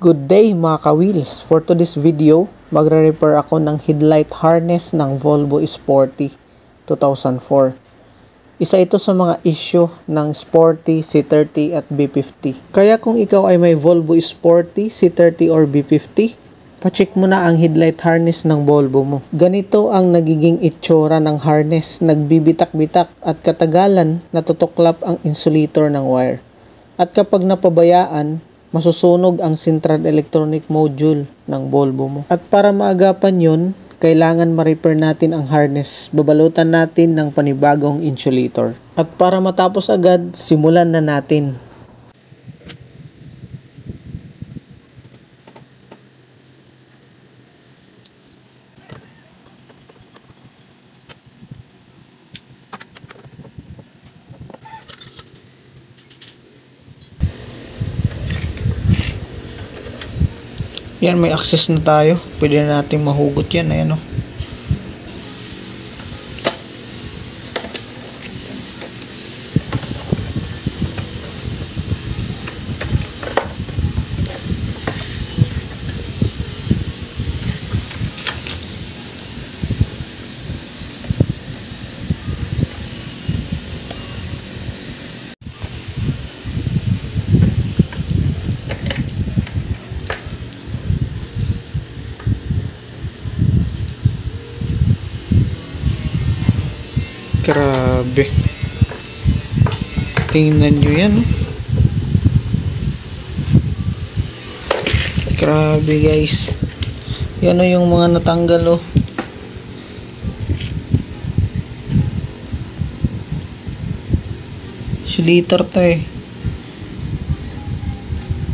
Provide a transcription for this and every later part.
Good day mga ka-wheels! For today's video, magre-repair ako ng headlight harness ng Volvo Sporty 2004. Isa ito sa mga issue ng Sporty, C30 at B50. Kaya kung ikaw ay may Volvo Sporty, C30 or B50, pacheck mo na ang headlight harness ng Volvo mo. Ganito ang nagiging itsura ng harness, nagbibitak-bitak at katagalan natutuklap ang insulator ng wire. At kapag napabayaan, masusunog ang central electronic module ng Volvo mo. At para maagapan yon, kailangan ma-repair natin ang harness. Babalutan natin ng panibagong insulator. At para matapos agad, simulan na natin. Yan, may access na tayo. Pwede na natin mahugot yan. Ayan o. Grabe. Tingnan nyo yan. Grabe guys. Yan o yung mga natanggal o. Insulator to eh.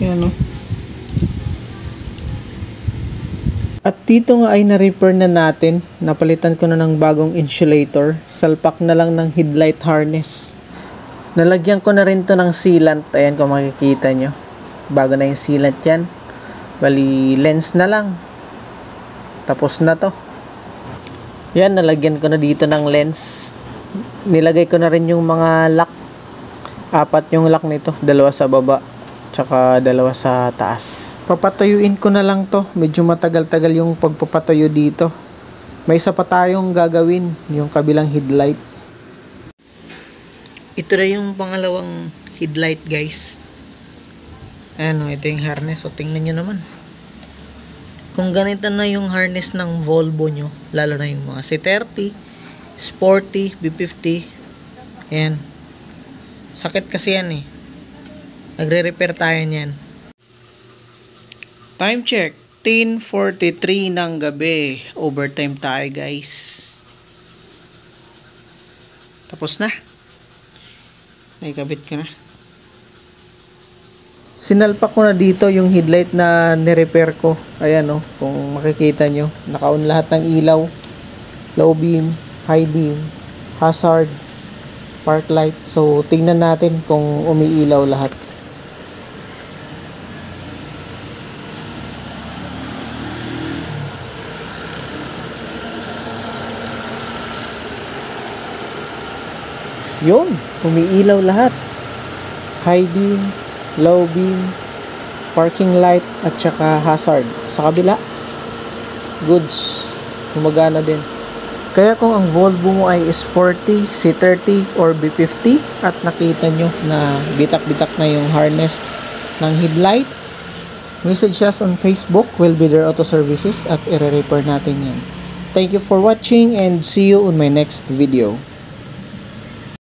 Yan o. At dito nga ay na-repair na natin. Napalitan ko na ng bagong insulator. Salpak na lang ng headlight harness. Nalagyan ko na rin to ng sealant. Ayan kung makikita nyo. Bago na yung sealant yan. Bali lens na lang. Tapos na to. Yan, nalagyan ko na dito ng lens. Nilagay ko na rin yung mga lock. 4 yung lock nito. 2 sa baba. Tsaka 2 sa taas. Papatuyuin ko na lang to. Medyo matagal-tagal yung pagpapatuyo dito. May isa pa tayong gagawin. Yung kabilang headlight. Ito na yung pangalawang headlight guys. Ayan o, ito yung harness. O tingnan nyo naman. Kung ganito na yung harness ng Volvo nyo, lalo na yung mga C30, Sporty, B50. Ayan. Sakit kasi yan eh. Nagre-repair tayo niyan. Time check, 10:43 ng gabi. Overtime tayo guys. Tapos na. Naikabit ka na. Sinalpak ko na dito yung headlight na nirepair ko. Ayan o, kung makikita nyo. Naka-on lahat ng ilaw. Low beam, high beam, hazard, park light. So, tingnan natin kung umiilaw lahat. Yun, umiilaw lahat. High beam, low beam, parking light, at saka hazard. Sa kabila, goods, gumagana din. Kaya kung ang Volvo mo ay Sporty, C30, or B50, at nakita nyo na bitak-bitak na yung harness ng headlight, message us on Facebook, Willbidder Auto Services, at i-repair natin yan. Thank you for watching and see you on my next video.